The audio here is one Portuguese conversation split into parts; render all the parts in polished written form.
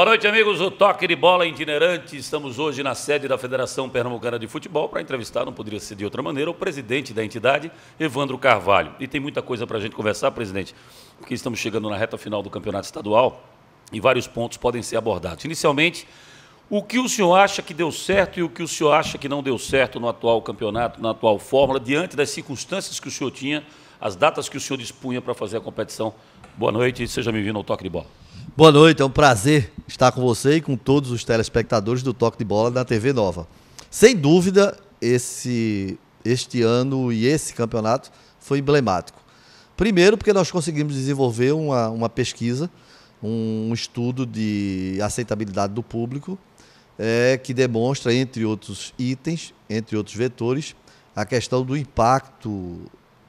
Boa noite, amigos do Toque de Bola Itinerante. Estamos hoje na sede da Federação Pernambucana de Futebol para entrevistar, não poderia ser de outra maneira, o presidente da entidade, Evandro Carvalho. E tem muita coisa para a gente conversar, presidente, porque estamos chegando na reta final do campeonato estadual e vários pontos podem ser abordados. Inicialmente, o que o senhor acha que deu certo e o que o senhor acha que não deu certo no atual campeonato, na atual fórmula, diante das circunstâncias que o senhor tinha, as datas que o senhor dispunha para fazer a competição? Boa noite e seja bem-vindo ao Toque de Bola. Boa noite, é um prazer estar com você e com todos os telespectadores do Toque de Bola da TV Nova. Sem dúvida, este ano e esse campeonato foi emblemático. Primeiro, porque nós conseguimos desenvolver uma pesquisa, um estudo de aceitabilidade do público, que demonstra, entre outros itens, entre outros vetores, a questão do impacto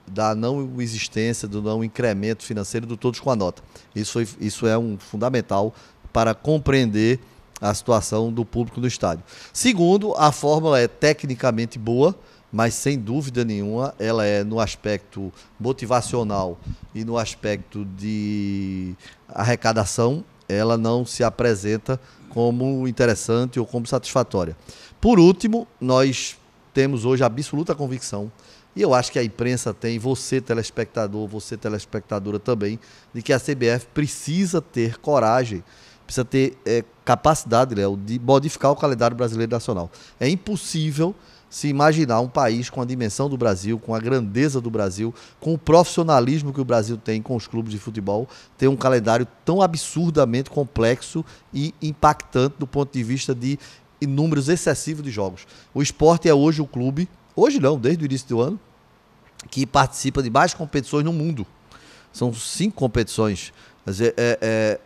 da não existência, do não incremento financeiro do Todos com a Nota. Isso é fundamental para compreender a situação do público no estádio. Segundo, a fórmula é tecnicamente boa, mas sem dúvida nenhuma ela é no aspecto motivacional e no aspecto de arrecadação, ela não se apresenta como interessante ou como satisfatória. Por último, nós temos hoje a absoluta convicção, e eu acho que a imprensa tem, você telespectador, você telespectadora também, de que a CBF precisa ter coragem, precisa ter capacidade, Léo, de modificar o calendário brasileiro nacional. É impossível se imaginar um país com a dimensão do Brasil, com a grandeza do Brasil, com o profissionalismo que o Brasil tem com os clubes de futebol, ter um calendário tão absurdamente complexo e impactante do ponto de vista de números excessivos de jogos. O Sport é hoje o clube, hoje não, desde o início do ano, que participa de mais competições no mundo. São 5 competições.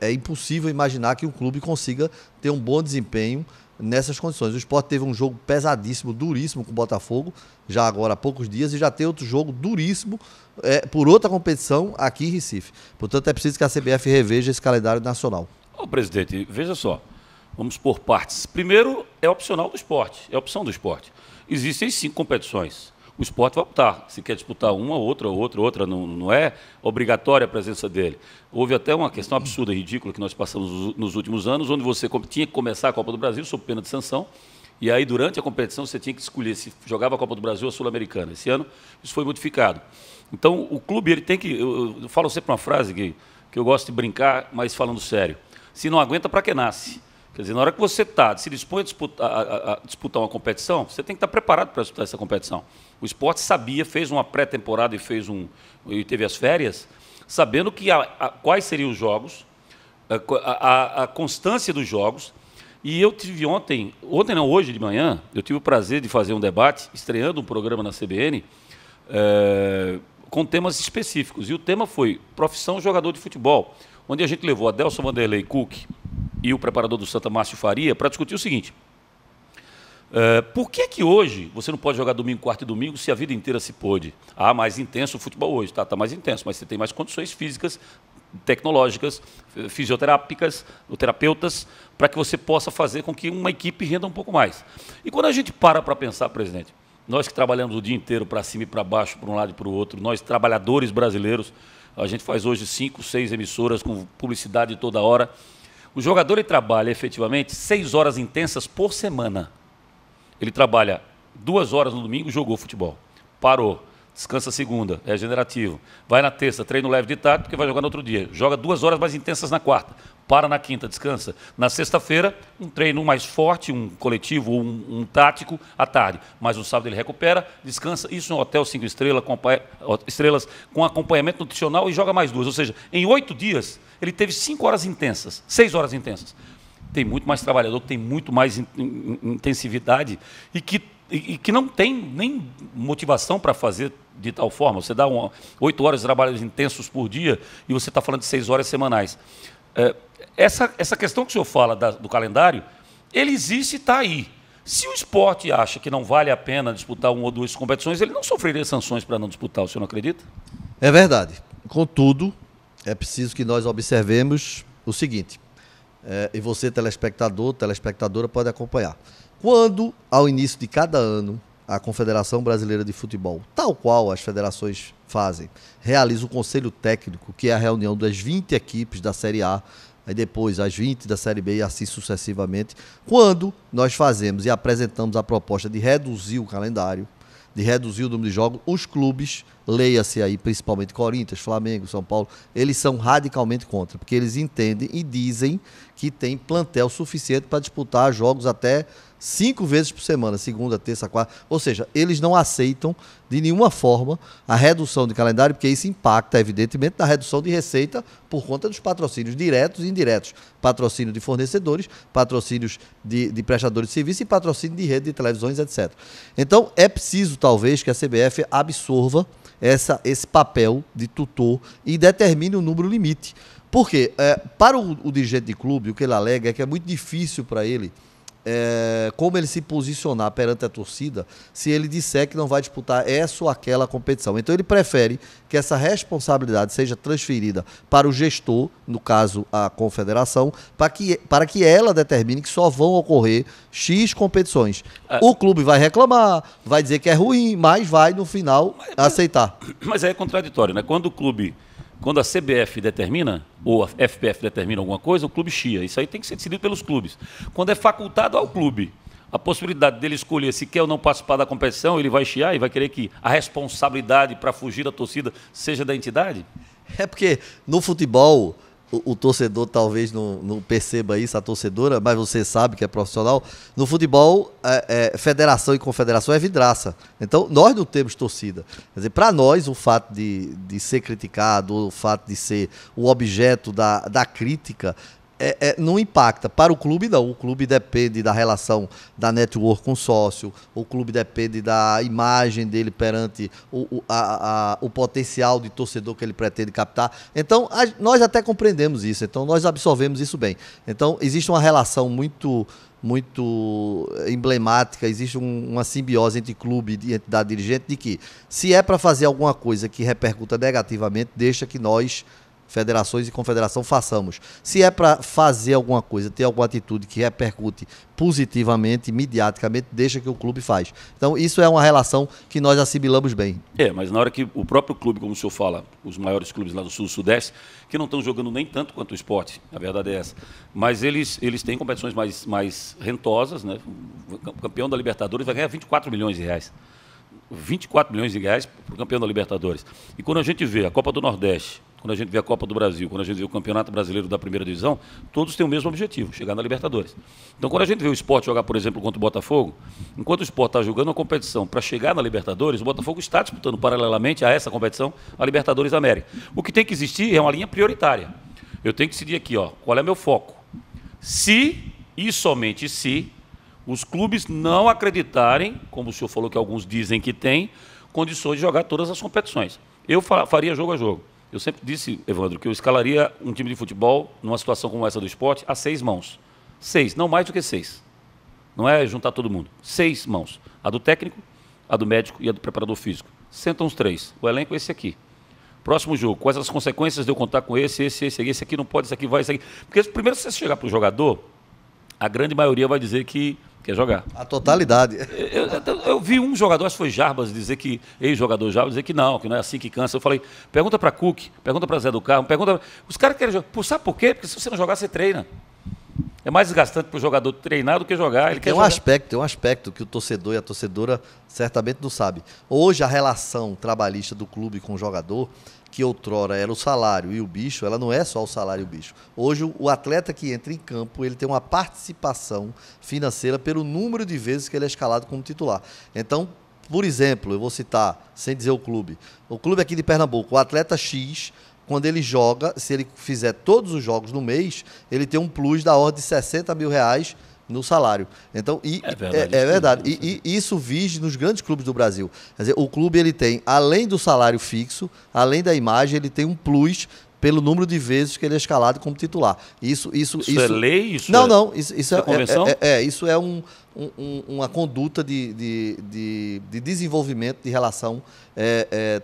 É impossível imaginar que um clube consiga ter um bom desempenho nessas condições. O Sport teve um jogo pesadíssimo, duríssimo com o Botafogo, já agora há poucos dias, e já tem outro jogo duríssimo por outra competição aqui em Recife. Portanto, é preciso que a CBF reveja esse calendário nacional. Ô, presidente, veja só, vamos por partes. Primeiro, é opcional do esporte, é opção do esporte. Existem 5 competições. O esporte vai optar. Se quer disputar uma, outra, não é obrigatória a presença dele. Houve até uma questão absurda, ridícula, que nós passamos nos últimos anos, onde você tinha que começar a Copa do Brasil sob pena de sanção, e aí durante a competição você tinha que escolher se jogava a Copa do Brasil ou a Sul-Americana. Esse ano isso foi modificado. Então o clube ele tem que... Eu falo sempre uma frase que eu gosto de brincar, mas falando sério. Se não aguenta, para que nasce? Quer dizer, na hora que você se dispõe a disputar uma competição, você tem que estar preparado para disputar essa competição. O esporte sabia, fez uma pré-temporada e teve as férias, sabendo quais seriam os jogos, a constância dos jogos. E eu tive hoje de manhã, eu tive o prazer de fazer um debate, estreando um programa na CBN, com temas específicos. E o tema foi profissão jogador de futebol, onde a gente levou Adelson Vanderlei Cook e o preparador do Santa, Márcio Faria, para discutir o seguinte: por que hoje você não pode jogar domingo, quarta e domingo se a vida inteira se pôde? Mais intenso o futebol hoje, tá mais intenso, mas você tem mais condições físicas, tecnológicas, fisioterápicas, terapeutas, para que você possa fazer com que uma equipe renda um pouco mais. E quando a gente para pensar, presidente, nós que trabalhamos o dia inteiro para cima e para baixo, para um lado e para o outro, nós trabalhadores brasileiros, a gente faz hoje 5, 6 emissoras com publicidade toda hora. O jogador ele trabalha efetivamente 6 horas intensas por semana. Ele trabalha 2 horas no domingo, jogou futebol. Parou, descansa segunda, é regenerativo. Vai na terça, treino leve de tarde, porque vai jogar no outro dia. Joga 2 horas mais intensas na quarta. Para na quinta, descansa. Na sexta-feira, um treino mais forte, um coletivo ou um tático à tarde. Mas no sábado ele recupera, descansa. Isso em um hotel 5 estrelas, com acompanhamento nutricional, e joga mais 2. Ou seja, em 8 dias, ele teve 5 horas intensas, 6 horas intensas. Tem muito mais trabalhador, que tem muito mais intensividade e que não tem nem motivação para fazer de tal forma. Você dá 8 horas de trabalhos intensos por dia e você está falando de 6 horas semanais. Essa questão que o senhor fala do calendário, ele existe e está aí. Se o esporte acha que não vale a pena disputar 1 ou 2 competições, ele não sofreria sanções para não disputar, o senhor não acredita? É verdade. Contudo, é preciso que nós observemos o seguinte, e você, telespectador, telespectadora, pode acompanhar. Quando, ao início de cada ano, a Confederação Brasileira de Futebol, tal qual as federações fazem, realiza o Conselho Técnico, que é a reunião das 20 equipes da Série A aí depois as 20 da Série B e assim sucessivamente. Quando nós fazemos e apresentamos a proposta de reduzir o calendário, de reduzir o número de jogos, os clubes, leia-se aí principalmente Corinthians, Flamengo, São Paulo, eles são radicalmente contra, porque eles entendem e dizem que tem plantel suficiente para disputar jogos até 5 vezes por semana, segunda, terça, quarta. Ou seja, eles não aceitam de nenhuma forma a redução de calendário, porque isso impacta, evidentemente, na redução de receita por conta dos patrocínios diretos e indiretos. Patrocínio de fornecedores, patrocínios de prestadores de serviço e patrocínio de rede de televisões, etc. Então, é preciso, talvez, que a CBF absorva esse papel de tutor e determine um número limite. Por quê? Para o dirigente de clube, o que ele alega é que é muito difícil para ele como ele se posicionar perante a torcida se ele disser que não vai disputar essa ou aquela competição. Então ele prefere que essa responsabilidade seja transferida para o gestor, no caso a confederação, para que ela determine que só vão ocorrer X competições. O clube vai reclamar, vai dizer que é ruim, mas vai no final aceitar. Mas é contraditório, né? Quando a CBF determina, ou a FPF determina alguma coisa, o clube chia. Isso aí tem que ser decidido pelos clubes. Quando é facultado ao clube a possibilidade dele escolher se quer ou não participar da competição, ele vai chiar e vai querer que a responsabilidade para fugir da torcida seja da entidade? É porque no futebol o torcedor talvez não perceba isso, a torcedora, mas você sabe que é profissional. No futebol, federação e confederação é vidraça. Então, nós não temos torcida. Quer dizer, para nós, o fato de ser criticado, o fato de ser o objeto da crítica, não impacta. Para o clube, não. O clube depende da relação da network com o sócio, o clube depende da imagem dele perante o potencial de torcedor que ele pretende captar. Então, nós até compreendemos isso, então nós absorvemos isso bem. Então, existe uma relação muito emblemática, existe uma simbiose entre clube e entidade dirigente de que, se é para fazer alguma coisa que repercuta negativamente, deixa que nós, federações e confederação, façamos. Se é para fazer alguma coisa, ter alguma atitude que repercute positivamente, mediaticamente, deixa que o clube faz. Então, isso é uma relação que nós assimilamos bem. Mas na hora que o próprio clube, como o senhor fala, os maiores clubes lá do Sul e Sudeste, que não estão jogando nem tanto quanto o esporte, a verdade é essa, mas eles têm competições mais rentosas, né? O campeão da Libertadores vai ganhar 24 milhões de reais. 24 milhões de reais para o campeão da Libertadores. E quando a gente vê a Copa do Nordeste, quando a gente vê a Copa do Brasil, quando a gente vê o Campeonato Brasileiro da Primeira Divisão, todos têm o mesmo objetivo, chegar na Libertadores. Então, quando a gente vê o Sport jogar, por exemplo, contra o Botafogo, enquanto o Sport está jogando uma competição para chegar na Libertadores, o Botafogo está disputando paralelamente a essa competição a Libertadores da América. O que tem que existir é uma linha prioritária. Eu tenho que decidir aqui, qual é meu foco. Se, e somente se, os clubes não acreditarem, como o senhor falou que alguns dizem que tem, condições de jogar todas as competições. Eu faria jogo a jogo. Eu sempre disse, Evandro, que eu escalaria um time de futebol, numa situação como essa do esporte, a 6 mãos. 6, não mais do que 6. Não é juntar todo mundo. 6 mãos. A do técnico, a do médico e a do preparador físico. Sentam os 3. O elenco é esse aqui. Próximo jogo, quais as consequências de eu contar com esse aqui não pode, esse aqui vai, esse aqui. Porque primeiro, se você chegar para o jogador, a grande maioria vai dizer que quer jogar. A totalidade. Eu vi um jogador, acho que foi Jarbas, dizer que, ex-jogador Jarbas, dizer que não é assim que cansa. Eu falei, pergunta para Cook, pergunta para Zé do Carmo, pergunta... Os caras querem jogar. Sabe por quê? Porque se você não jogar, você treina. É mais desgastante para o jogador treinar do que jogar. Ele quer jogar. Tem um aspecto que o torcedor e a torcedora certamente não sabem. Hoje, a relação trabalhista do clube com o jogador, que outrora era o salário e o bicho, ela não é só o salário e o bicho. Hoje, o atleta que entra em campo, ele tem uma participação financeira pelo número de vezes que ele é escalado como titular. Então, por exemplo, eu vou citar, sem dizer o clube aqui de Pernambuco, o atleta X, quando ele joga, se ele fizer todos os jogos no mês, ele tem um plus da ordem de R$60 mil no salário. Então, é verdade. E isso vige nos grandes clubes do Brasil. Quer dizer, o clube, ele tem, além do salário fixo, além da imagem, ele tem um plus pelo número de vezes que ele é escalado como titular. Isso é lei? Isso é convenção? Isso é uma conduta de desenvolvimento de relação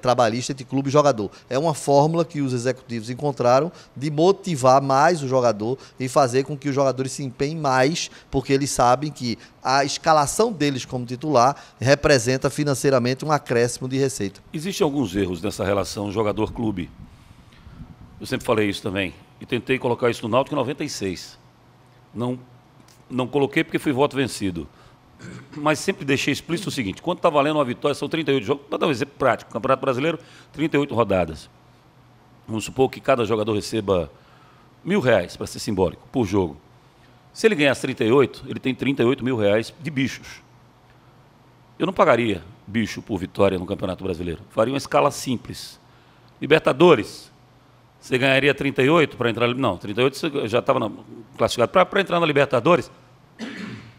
trabalhista entre clube e jogador. É uma fórmula que os executivos encontraram de motivar mais o jogador e fazer com que os jogadores se empenhem mais, porque eles sabem que a escalação deles como titular representa financeiramente um acréscimo de receita. Existem alguns erros nessa relação jogador-clube. Eu sempre falei isso também. e tentei colocar isso no Náutico em 96. Não coloquei porque fui voto vencido. Mas sempre deixei explícito o seguinte: quando está valendo uma vitória, são 38 jogos, para dar um exemplo prático, Campeonato Brasileiro, 38 rodadas. Vamos supor que cada jogador receba R$1.000, para ser simbólico, por jogo. Se ele ganhar as 38, ele tem R$38.000 de bichos. Eu não pagaria bicho por vitória no Campeonato Brasileiro. Faria uma escala simples. Libertadores, você ganharia 38 para entrar... Não, 38 você já estava classificado. Para entrar na Libertadores,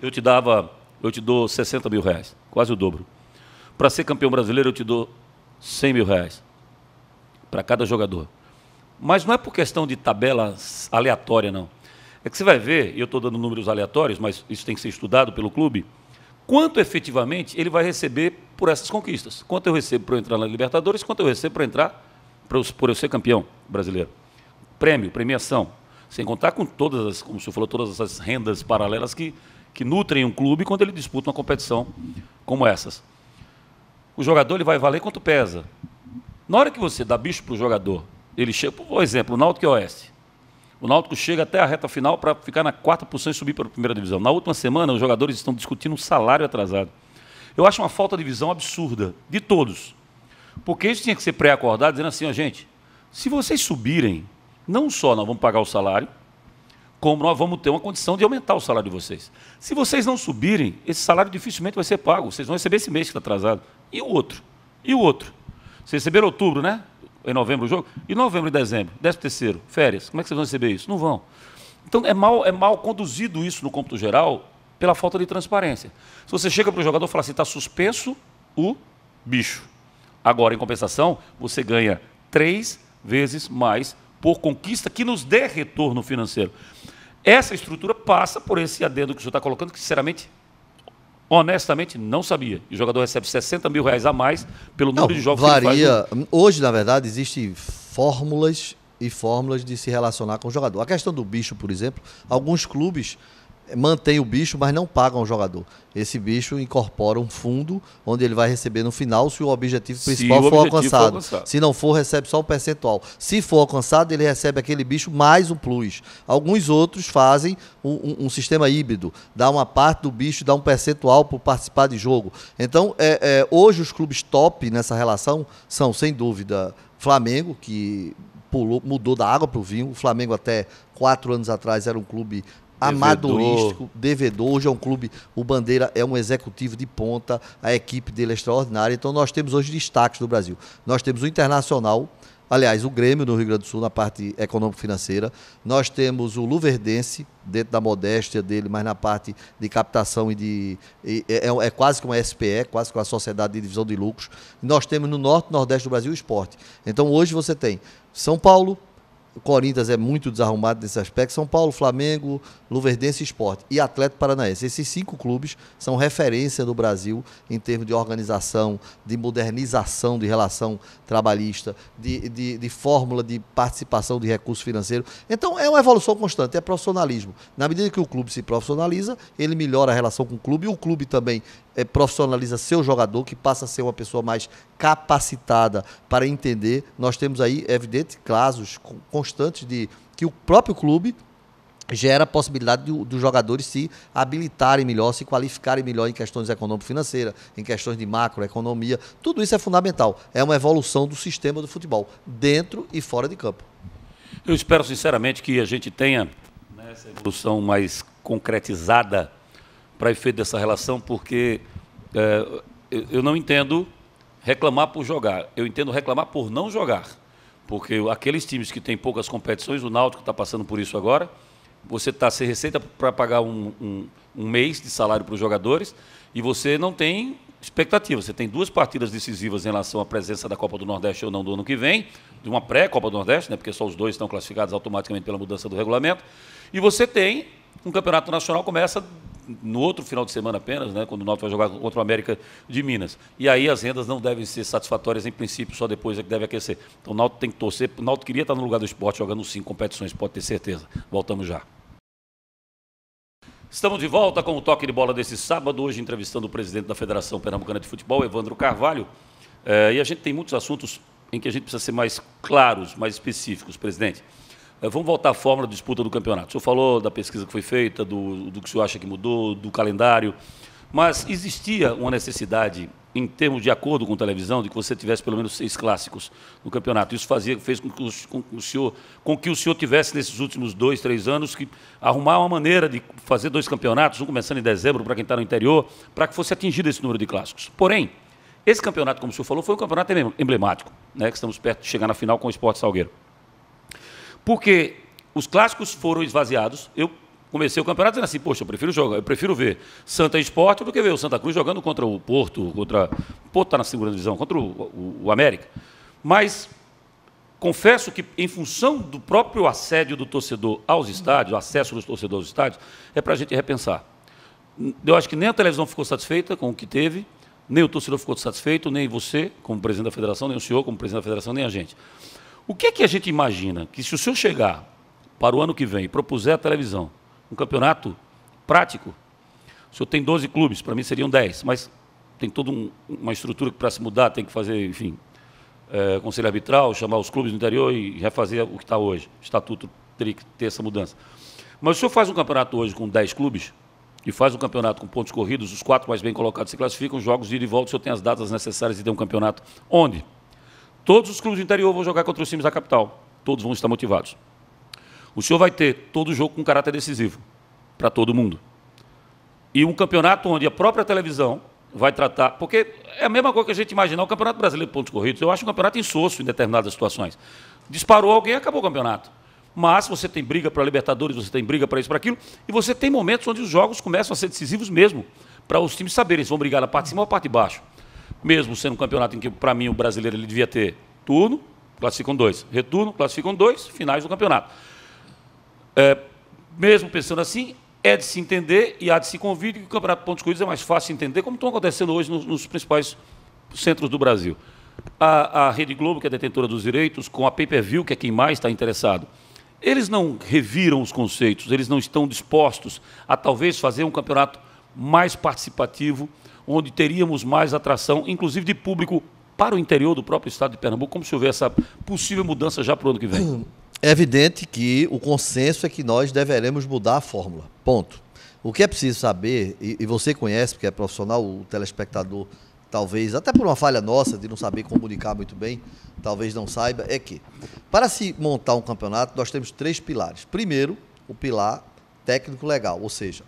eu te dou R$60.000, quase o dobro. Para ser campeão brasileiro, eu te dou R$100.000 para cada jogador. Mas não é por questão de tabela aleatória, não. É que você vai ver, e eu estou dando números aleatórios, mas isso tem que ser estudado pelo clube, quanto efetivamente ele vai receber por essas conquistas. Quanto eu recebo para eu entrar na Libertadores, quanto eu recebo para entrar, por eu ser campeão brasileiro. Prêmio, premiação. Sem contar com todas as, como o senhor falou, todas essas rendas paralelas que nutrem um clube quando ele disputa uma competição como essas. O jogador ele vai valer quanto pesa. Na hora que você dá bicho para o jogador, ele chega, por exemplo, o Náutico e Oeste. O Náutico chega até a reta final para ficar na quarta posição e subir para a primeira divisão. Na última semana, os jogadores estão discutindo um salário atrasado. Eu acho uma falta de visão absurda, de todos. Porque isso tinha que ser pré-acordado, dizendo assim, ó, gente, se vocês subirem, não só nós vamos pagar o salário, como nós vamos ter uma condição de aumentar o salário de vocês. Se vocês não subirem, esse salário dificilmente vai ser pago. Vocês vão receber esse mês que está atrasado. E o outro? E o outro? Vocês receberam outubro, né? Em novembro o jogo? E novembro e dezembro? 13º, férias. Como é que vocês vão receber isso? Não vão. Então é mal conduzido isso no cômputo geral pela falta de transparência. Se você chega para o jogador e fala assim, está suspenso o bicho. Agora, em compensação, você ganha 3 vezes mais por conquista que nos dê retorno financeiro. Essa estrutura passa por esse adendo que o senhor está colocando, que, sinceramente, honestamente, não sabia. E o jogador recebe R$60.000 a mais pelo número de jogos varia. que ele faz. Hoje, na verdade, existem fórmulas e fórmulas de se relacionar com o jogador. A questão do bicho, por exemplo, alguns clubes mantêm o bicho, mas não pagam o jogador. Esse bicho incorpora um fundo onde ele vai receber no final se o objetivo principal for alcançado. Se não for, recebe só o percentual. Se for alcançado, ele recebe aquele bicho mais um plus. Alguns outros fazem um sistema híbrido, dá uma parte do bicho, dá um percentual por participar de jogo. Então, hoje os clubes top nessa relação são, sem dúvida, Flamengo, que mudou da água para o vinho. O Flamengo até 4 anos atrás era um clube amadorístico, devedor. Hoje é um clube, o Bandeira é um executivo de ponta, a equipe dele é extraordinária. Então nós temos hoje destaques do Brasil. Nós temos o Internacional, aliás, o Grêmio no Rio Grande do Sul, na parte econômico-financeira. Nós temos o Luverdense, dentro da modéstia dele, mas na parte de captação é quase que uma SPE, quase que uma sociedade de divisão de lucros. E nós temos no norte e nordeste do Brasil o esporte. Então hoje você tem São Paulo, o Corinthians é muito desarrumado nesse aspecto. São Paulo, Flamengo, Luverdense e Sport. E Atlético Paranaense. Esses 5 clubes são referência no Brasil em termos de organização, de modernização de relação trabalhista, de fórmula de participação de recurso financeiro. Então, é uma evolução constante, é profissionalismo. Na medida que o clube se profissionaliza, ele melhora a relação com o clube e o clube também profissionaliza seu jogador, que passa a ser uma pessoa mais capacitada para entender. Nós temos aí, evidente, casos constantes de que o próprio clube gera a possibilidade dos jogadores se habilitarem melhor, se qualificarem melhor em questões econômico-financeiras, em questões de macroeconomia. Tudo isso é fundamental. É uma evolução do sistema do futebol, dentro e fora de campo. Eu espero, sinceramente, que a gente tenha essa evolução mais concretizada para efeito dessa relação, porque eu não entendo reclamar por jogar, eu entendo reclamar por não jogar. Porque aqueles times que têm poucas competições, o Náutico está passando por isso agora, você está sem receita para pagar um mês de salário para os jogadores e você não tem expectativa. Você tem 2 partidas decisivas em relação à presença da Copa do Nordeste ou não do ano que vem, de uma pré-Copa do Nordeste, né, porque só os 2 estão classificados automaticamente pela mudança do regulamento, e você tem um campeonato nacional, começa no outro final de semana apenas, né, quando o Náutico vai jogar contra o América de Minas. E aí as rendas não devem ser satisfatórias em princípio, só depois é que deve aquecer. Então o Náutico tem que torcer. O Náutico queria estar no lugar do esporte jogando 5 competições, pode ter certeza. Voltamos já. Estamos de volta com o toque de bola desse sábado, hoje entrevistando o presidente da Federação Pernambucana de Futebol, Evandro Carvalho. E a gente tem muitos assuntos em que a gente precisa ser mais claros, mais específicos, presidente. Vamos voltar à fórmula de disputa do campeonato. O senhor falou da pesquisa que foi feita, do que o senhor acha que mudou, do calendário, mas existia uma necessidade, em termos de acordo com a televisão, de que você tivesse pelo menos 6 clássicos no campeonato. Isso fez com que o senhor tivesse, nesses últimos 2, 3 anos, que arrumar uma maneira de fazer 2 campeonatos, um começando em dezembro, para quem está no interior, para que fosse atingido esse número de clássicos. Porém, esse campeonato, como o senhor falou, foi um campeonato emblemático, né, que estamos perto de chegar na final com o Sport Salgueiro. Porque os clássicos foram esvaziados. Eu comecei o campeonato dizendo assim, poxa, eu prefiro ver Santa Sport do que ver o Santa Cruz jogando contra o Porto, o Porto está na segunda divisão, contra o América. Mas confesso que, em função do próprio assédio do torcedor aos estádios, o acesso dos torcedores aos estádios, é para a gente repensar. Eu acho que nem a televisão ficou satisfeita com o que teve, nem o torcedor ficou satisfeito, nem você, como presidente da federação, nem o senhor, como presidente da federação, nem a gente. O que é que a gente imagina que, se o senhor chegar para o ano que vem e propuser à televisão um campeonato prático, o senhor tem 12 clubes, para mim seriam 10, mas tem toda uma estrutura que, para se mudar, tem que fazer, enfim, conselho arbitral, chamar os clubes do interior e refazer o que está hoje. O estatuto teria que ter essa mudança. Mas o senhor faz um campeonato hoje com 10 clubes e faz um campeonato com pontos corridos, os 4 mais bem colocados se classificam, os jogos de ida e volta, o senhor tem as datas necessárias de ter um campeonato onde todos os clubes do interior vão jogar contra os times da capital. Todos vão estar motivados. O senhor vai ter todo o jogo com caráter decisivo para todo mundo. E um campeonato onde a própria televisão vai tratar... Porque é a mesma coisa que a gente imaginar o Campeonato Brasileiro de Pontos Corridos. Eu acho um campeonato insosso em determinadas situações. Disparou alguém e acabou o campeonato. Mas você tem briga para a Libertadores, você tem briga para isso, para aquilo, e você tem momentos onde os jogos começam a ser decisivos mesmo, para os times saberem se vão brigar na parte de cima ou na parte de baixo. Mesmo sendo um campeonato em que, para mim, o brasileiro ele devia ter turno, classificam 2, retorno, classificam 2, finais do campeonato. Mesmo pensando assim, é de se entender e há de se convir que o Campeonato de Pontos Corridos é mais fácil de entender, como estão acontecendo hoje nos principais centros do Brasil. A Rede Globo, que é detentora dos direitos, com a Pay-Per-View, que é quem mais está interessado, eles não reviram os conceitos, eles não estão dispostos a talvez fazer um campeonato mais participativo, onde teríamos mais atração, inclusive de público para o interior do próprio estado de Pernambuco, como se houver essa possível mudança já para o ano que vem? É evidente que o consenso é que nós deveremos mudar a fórmula, ponto. O que é preciso saber, e você conhece, porque é profissional, o telespectador, talvez, até por uma falha nossa de não saber comunicar muito bem, talvez não saiba, é que, para se montar um campeonato, nós temos 3 pilares. Primeiro, o pilar técnico legal, ou seja,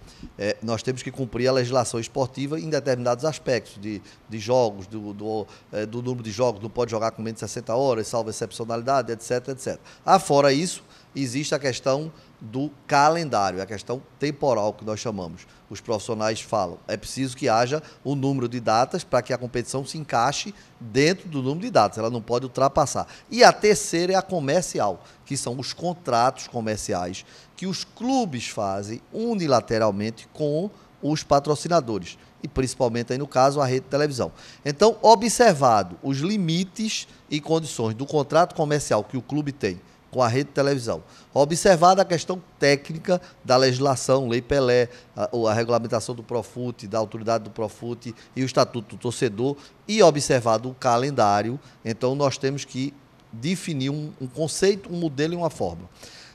nós temos que cumprir a legislação esportiva em determinados aspectos de jogos, do número de jogos, não pode jogar com menos de 60 horas, salvo excepcionalidade, etc, etc. Fora isso, existe a questão do calendário, a questão temporal que nós chamamos. Os profissionais falam, é preciso que haja o número de datas para que a competição se encaixe dentro do número de datas, ela não pode ultrapassar. E a terceira é a comercial, que são os contratos comerciais que os clubes fazem unilateralmente com os patrocinadores, e principalmente aí no caso a rede de televisão. Então, observado os limites e condições do contrato comercial que o clube tem com a rede de televisão, observada a questão técnica da legislação, Lei Pelé, a regulamentação do Profut, da autoridade do Profut e o Estatuto do Torcedor, e observado o calendário, então nós temos que definir um conceito, um modelo e uma fórmula.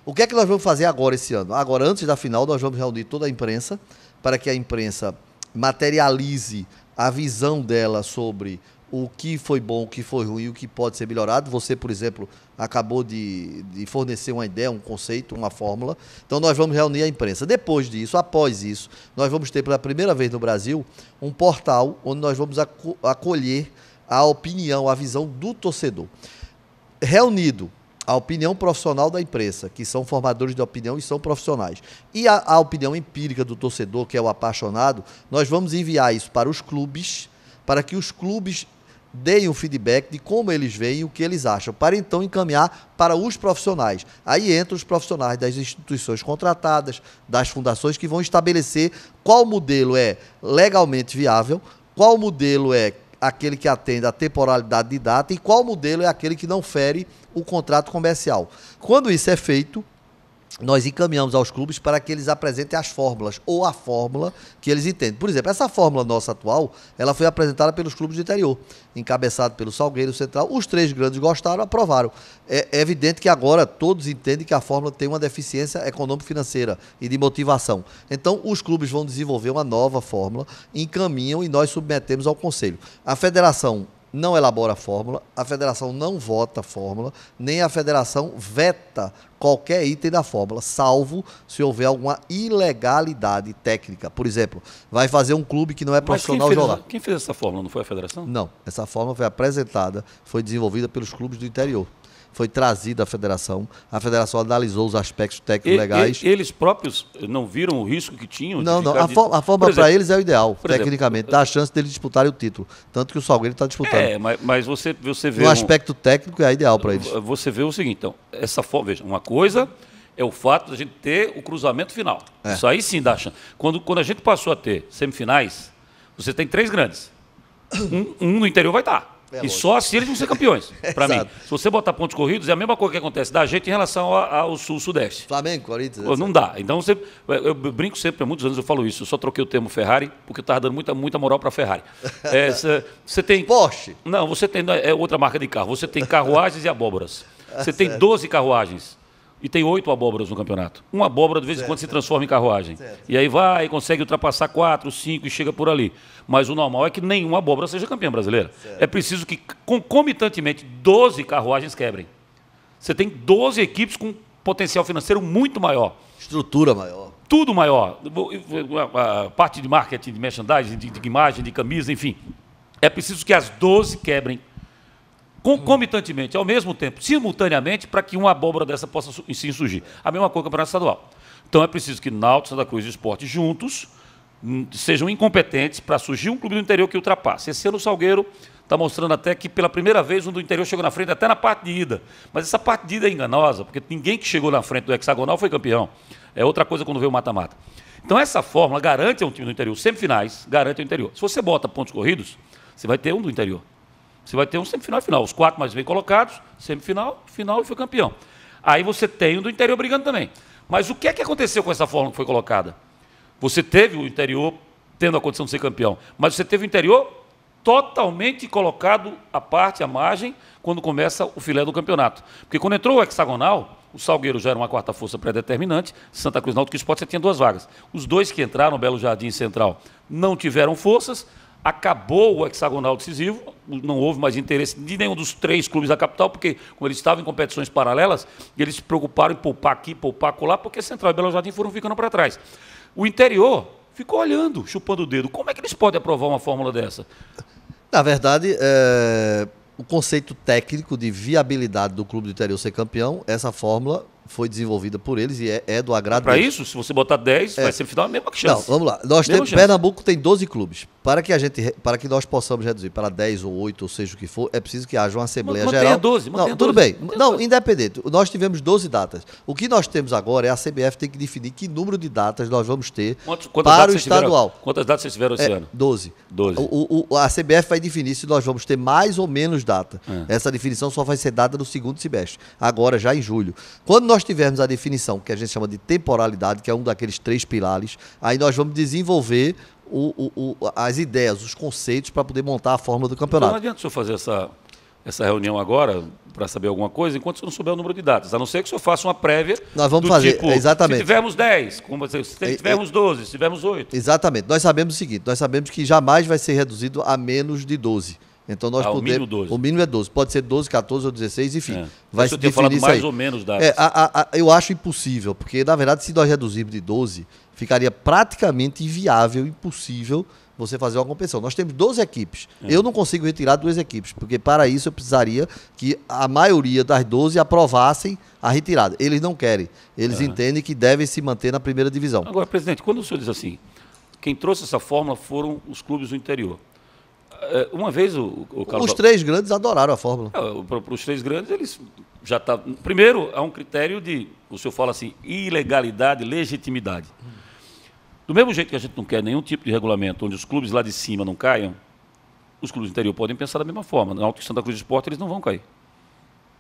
O que é que nós vamos fazer agora esse ano? Agora, antes da final, nós vamos reunir toda a imprensa, para que a imprensa materialize a visão dela sobre o que foi bom, o que foi ruim, o que pode ser melhorado. Você, por exemplo, acabou de fornecer uma ideia, um conceito, uma fórmula. Então, nós vamos reunir a imprensa. Depois disso, após isso, nós vamos ter, pela primeira vez no Brasil, um portal onde nós vamos acolher a opinião, a visão do torcedor. Reunido a opinião profissional da imprensa, que são formadores de opinião e são profissionais, e a opinião empírica do torcedor, que é o apaixonado, nós vamos enviar isso para os clubes, para que os clubes deem um feedback de como eles veem, o que eles acham, para então encaminhar para os profissionais. Aí entram os profissionais das instituições contratadas, das fundações, que vão estabelecer qual modelo é legalmente viável, qual modelo é aquele que atende à temporalidade de data e qual modelo é aquele que não fere o contrato comercial. Quando isso é feito, nós encaminhamos aos clubes para que eles apresentem as fórmulas, ou a fórmula que eles entendem. Por exemplo, essa fórmula nossa atual, ela foi apresentada pelos clubes do interior, encabeçado pelo Salgueiro Central. Os 3 grandes gostaram, aprovaram. É evidente que agora todos entendem que a fórmula tem uma deficiência econômico-financeira e de motivação. Então, os clubes vão desenvolver uma nova fórmula, encaminham e nós submetemos ao Conselho. A federação não elabora a fórmula, a federação não vota a fórmula, nem a federação veta qualquer item da fórmula, salvo se houver alguma ilegalidade técnica. Por exemplo, vai fazer um clube que não é profissional jogar. Quem fez essa fórmula? Não foi a federação? Não, essa fórmula foi apresentada, foi desenvolvida pelos clubes do interior. Foi trazida à federação, a federação analisou os aspectos técnicos legais. Eles próprios não viram o risco que tinham? Não, não, a fórmula para eles é o ideal, tecnicamente, dá a chance deles disputarem o título. Tanto que o Salgueiro está disputando. Mas você vê... No aspecto técnico é ideal para eles. Você vê o seguinte, então, essa fórmula, veja, uma coisa é o fato de a gente ter o cruzamento final. Isso aí sim dá chance. Quando a gente passou a ter semifinais, você tem 3 grandes. Um no interior vai estar. E só assim eles vão ser campeões, para mim. Se você botar pontos corridos, é a mesma coisa que acontece da gente em relação ao Sul-Sudeste. Flamengo, Corinthians. Não dá. Então, eu brinco sempre, há muitos anos eu falo isso, eu só troquei o termo Ferrari, porque eu estava dando muita moral para a Ferrari. Você tem... Porsche. Não, você tem outra marca de carro. Você tem carruagens e abóboras. Você tem 12 carruagens. E tem 8 abóboras no campeonato. Uma abóbora, de vez em quando, se transforma em carruagem. E aí vai, consegue ultrapassar 4, 5 e chega por ali. Mas o normal é que nenhuma abóbora seja campeã brasileira. É preciso que, concomitantemente, 12 carruagens quebrem. Você tem 12 equipes com potencial financeiro muito maior. Estrutura maior. Tudo maior. A parte de marketing, de merchandising, de imagem, de camisa, enfim. É preciso que as 12 quebrem concomitantemente, ao mesmo tempo, simultaneamente, para que uma abóbora dessa possa sim surgir. A mesma coisa que o Campeonato Estadual. Então é preciso que Náutico, Santa Cruz e Sport juntos sejam incompetentes para surgir um clube do interior que ultrapasse. Esse ano o Salgueiro está mostrando até que pela primeira vez um do interior chegou na frente até na parte de ida. Mas essa parte de ida é enganosa, porque ninguém que chegou na frente do hexagonal foi campeão. É outra coisa quando vê o mata-mata. Então essa fórmula garante a um time do interior, semifinais, garante ao interior. Se você bota pontos corridos, você vai ter um do interior. Você vai ter um semifinal e final. Os 4 mais bem colocados, semifinal, final e foi campeão. Aí você tem um do interior brigando também. Mas o que é que aconteceu com essa fórmula que foi colocada? Você teve o interior tendo a condição de ser campeão, mas você teve o interior totalmente colocado à parte, à margem, quando começa o filé do campeonato. Porque quando entrou o hexagonal, o Salgueiro já era uma quarta força pré-determinante, Santa Cruz, Náutico e Sport, você tinha 2 vagas. Os 2 que entraram, Belo Jardim e Central, não tiveram forças. Acabou o hexagonal decisivo, não houve mais interesse de nenhum dos 3 clubes da capital, porque, como eles estavam em competições paralelas, eles se preocuparam em poupar aqui, poupar colar, porque Central e Belo Jardim foram ficando para trás. O interior ficou olhando, chupando o dedo. Como é que eles podem aprovar uma fórmula dessa? Na verdade, o conceito técnico de viabilidade do clube do interior ser campeão, essa fórmula foi desenvolvida por eles e é do agrado deles. Para isso, se você botar 10, vai ser final a mesma chance. Não, vamos lá. Pernambuco tem 12 clubes. Para que nós possamos reduzir para 10 ou 8, ou seja o que for, é preciso que haja uma Assembleia Geral. 12, não, tudo bem. Não, independente. Nós tivemos 12 datas. O que nós temos agora é a CBF tem que definir que número de datas nós vamos ter para o estadual. Quantas datas vocês tiveram esse ano? 12. A CBF vai definir se nós vamos ter mais ou menos data. Essa definição só vai ser dada no segundo semestre, agora já em julho. Quando nós tivermos a definição, que a gente chama de temporalidade, que é um daqueles 3 pilares, aí nós vamos desenvolver as ideias, os conceitos para poder montar a fórmula do campeonato. Então não adianta o senhor fazer essa reunião agora para saber alguma coisa, enquanto o senhor não souber o número de datas. A não ser que o senhor faça uma prévia. Nós vamos fazer, tipo, exatamente. Se tivermos 10, se tivermos 12, se tivermos 8. Exatamente. Nós sabemos o seguinte, nós sabemos que jamais vai ser reduzido a menos de 12. Então nós podemos. O mínimo é 12. Pode ser 12, 14 ou 16, enfim. Vai se definir isso mais ou menos datas. Eu acho impossível, porque na verdade se nós reduzirmos de 12, ficaria praticamente inviável, impossível você fazer uma competição. Nós temos 12 equipes. Eu não consigo retirar 2 equipes, porque para isso eu precisaria que a maioria das 12 aprovassem a retirada. Eles não querem. Eles entendem que devem se manter na primeira divisão. Agora, presidente, quando o senhor diz assim, quem trouxe essa fórmula foram os clubes do interior. Uma vez o Carlos... Os 3 grandes adoraram a fórmula. Para os 3 grandes, eles já estão... Primeiro, há um critério de, o senhor fala assim, ilegalidade, legitimidade. Do mesmo jeito que a gente não quer nenhum tipo de regulamento onde os clubes lá de cima não caiam, os clubes do interior podem pensar da mesma forma. Na Náutico e Santa Cruz de Sport, eles não vão cair.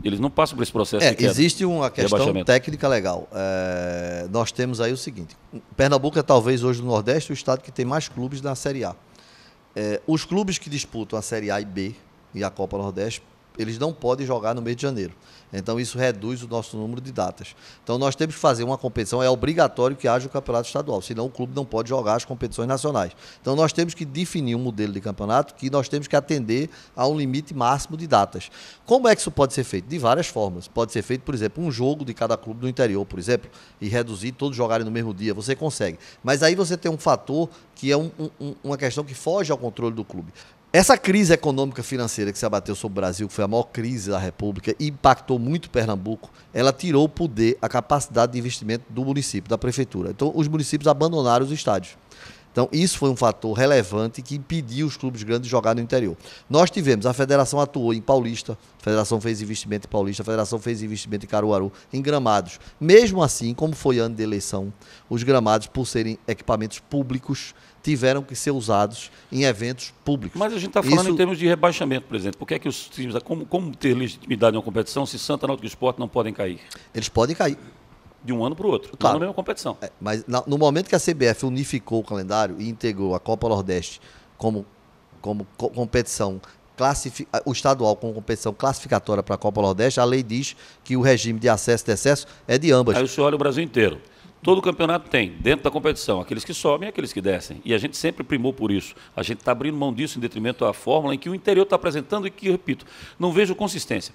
Eles não passam por esse processo de queda. Existe uma questão técnica legal. Nós temos aí o seguinte: Pernambuco é talvez hoje no Nordeste o estado que tem mais clubes na Série A. Os clubes que disputam a Série A e B e a Copa Nordeste, eles não podem jogar no mês de janeiro. Então, isso reduz o nosso número de datas. Então, nós temos que fazer uma competição, é obrigatório que haja o campeonato estadual, senão o clube não pode jogar as competições nacionais. Então, nós temos que definir um modelo de campeonato que nós temos que atender a um limite máximo de datas. Como é que isso pode ser feito? De várias formas. Pode ser feito, por exemplo, um jogo de cada clube do interior, por exemplo, e reduzir, todos jogarem no mesmo dia, você consegue. Mas aí você tem um fator que é uma questão que foge ao controle do clube. Essa crise econômica financeira que se abateu sobre o Brasil, que foi a maior crise da República e impactou muito Pernambuco, ela tirou o poder, a capacidade de investimento do município, da prefeitura. Então, os municípios abandonaram os estádios. Então, isso foi um fator relevante que impediu os clubes grandes de jogar no interior. Nós tivemos, a federação atuou em Paulista, a federação fez investimento em Paulista, a federação fez investimento em Caruaru, em gramados. Mesmo assim, como foi ano de eleição, os gramados, por serem equipamentos públicos, tiveram que ser usados em eventos públicos. Mas a gente está falando em termos de rebaixamento, presidente. Por que é que os times, como ter legitimidade em uma competição se Santa, Náutico e Sport não podem cair? Eles podem cair. De um ano para o outro, claro, na mesma competição. Mas no momento que a CBF unificou o calendário e integrou a Copa Nordeste como competição, o estadual como competição classificatória para a Copa Nordeste, a lei diz que o regime de acesso e decesso é de ambas. Aí o senhor olha o Brasil inteiro. Todo campeonato tem, dentro da competição, aqueles que sobem e aqueles que descem. E a gente sempre primou por isso. A gente está abrindo mão disso em detrimento da fórmula em que o interior está apresentando e que, repito, não vejo consistência.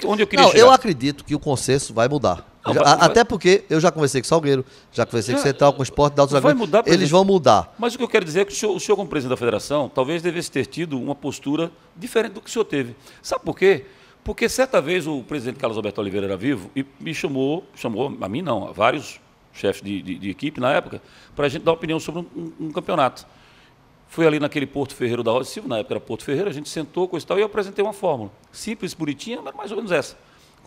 Onde eu queria chegar? Eu acredito que o consenso vai mudar. Até porque eu já conversei com o Salgueiro, já conversei com o Central, com o Sport, da Alto mudar, eles vão mudar. Mas o que eu quero dizer é que o senhor, como presidente da federação, talvez devesse ter tido uma postura diferente do que o senhor teve. Sabe por quê? Porque certa vez o presidente Carlos Alberto Oliveira era vivo e me chamou a mim não, a vários chefes de equipe na época, para a gente dar opinião sobre um campeonato. Fui ali naquele Porto Ferreiro da Roda Silva, na época era Porto Ferreiro, a gente sentou, coisa e tal, e eu apresentei uma fórmula. Simples, bonitinha, mas mais ou menos essa.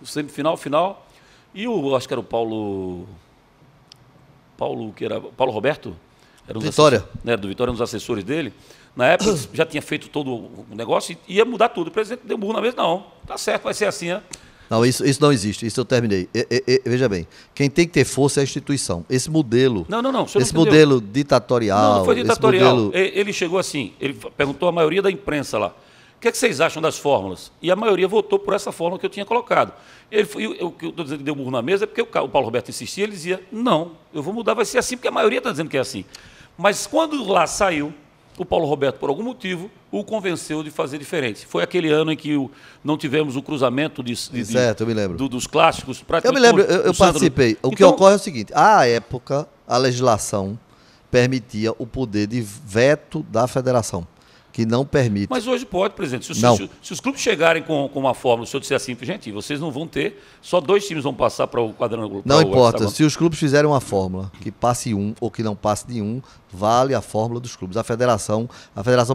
Semifinal, final. E acho que era o Paulo Roberto? Era Vitória. Do Vitória, um dos assessores dele. Na época, já tinha feito todo o negócio e ia mudar tudo. O presidente deu burro na vez, não. Tá certo, vai ser assim, né? Não, isso não existe, isso eu terminei. Veja bem, quem tem que ter força é a instituição. Esse modelo. Não, esse modelo ditatorial. Não foi ditatorial. Ele chegou assim, ele perguntou a maioria da imprensa lá. O que é que vocês acham das fórmulas? E a maioria votou por essa fórmula que eu tinha colocado. O que eu estou dizendo que deu burro na mesa é porque o Paulo Roberto insistia, ele dizia, não, eu vou mudar, vai ser assim, porque a maioria está dizendo que é assim. Mas quando lá saiu, o Paulo Roberto, por algum motivo, o convenceu de fazer diferente. Foi aquele ano em que não tivemos o cruzamento certo, eu me lembro. Dos clássicos. Eu me lembro, eu participei. O que ocorre é o seguinte, à época, a legislação permitia o poder de veto da federação, que não permite. Mas hoje pode, presidente. Se os clubes chegarem com uma fórmula, se eu disser assim, gente, vocês não vão ter, só 2 times vão passar para o quadrangular. Não importa, se os clubes fizerem uma fórmula que passe um ou que não passe nenhum, vale a fórmula dos clubes. A Federação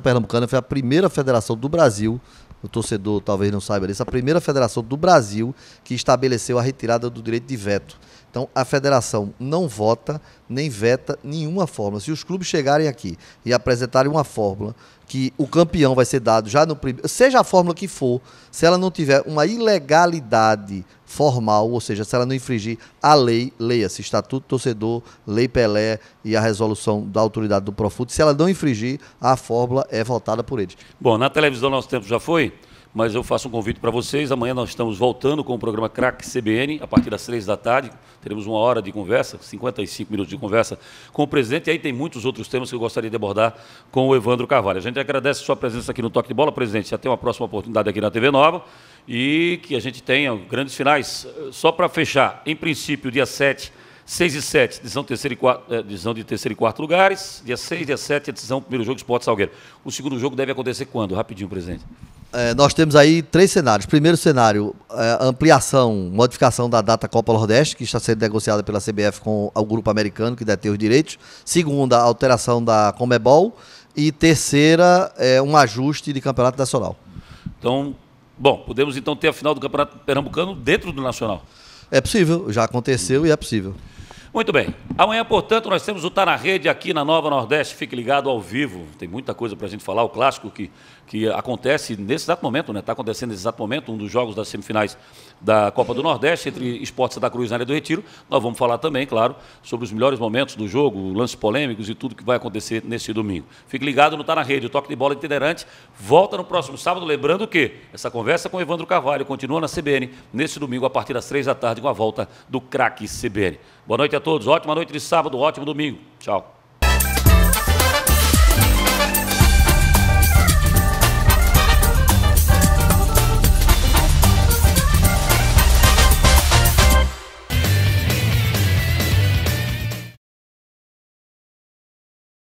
Pernambucana foi a primeira federação do Brasil, o torcedor talvez não saiba disso, a primeira federação do Brasil que estabeleceu a retirada do direito de veto. Então, a federação não vota nem veta nenhuma fórmula. Se os clubes chegarem aqui e apresentarem uma fórmula que o campeão vai ser dado já no primeiro, seja a fórmula que for, se ela não tiver uma ilegalidade formal, ou seja, se ela não infringir a lei, leia-se Estatuto do Torcedor, Lei Pelé e a resolução da autoridade do Profut, se ela não infringir, a fórmula é votada por eles. Bom, na televisão nosso tempo já foi, mas eu faço um convite para vocês. Amanhã nós estamos voltando com o programa Craque CBN, a partir das 3 da tarde. Teremos 1 hora de conversa, 55 minutos de conversa com o presidente. E aí tem muitos outros temas que eu gostaria de abordar com o Evandro Carvalho. A gente agradece a sua presença aqui no Toque de Bola, presidente. Até uma próxima oportunidade aqui na TV Nova. E que a gente tenha grandes finais. Só para fechar, em princípio, dia 7, 6 e 7, decisão de terceiro e quarto lugares. Dia 6, dia 7, a decisão do primeiro jogo, Sport Salgueiro. O segundo jogo deve acontecer quando? Rapidinho, presidente. Nós temos aí 3 cenários. Primeiro cenário, ampliação, modificação da data Copa Nordeste, que está sendo negociada pela CBF com o grupo americano, que detém os direitos. Segunda, alteração da Conmebol. E terceira, um ajuste de campeonato nacional. Então, podemos então ter a final do Campeonato Pernambucano dentro do Nacional. É possível, já aconteceu e é possível. Muito bem. Amanhã, portanto, nós temos o Tá na Rede aqui na Nova Nordeste. Fique ligado ao vivo. Tem muita coisa para a gente falar. O clássico que acontece nesse exato momento, né? Está acontecendo nesse exato momento, um dos jogos das semifinais da Copa do Nordeste, entre Sport Santa Cruz e Área do Retiro. Nós vamos falar também, claro, sobre os melhores momentos do jogo, lances polêmicos e tudo que vai acontecer nesse domingo. Fique ligado no Tá na Rede. O Toque de Bola Itinerante volta no próximo sábado. Lembrando que essa conversa com o Evandro Carvalho continua na CBN nesse domingo, a partir das 3 da tarde, com a volta do craque CBN. Boa noite a todos, ótima noite de sábado, ótimo domingo. Tchau.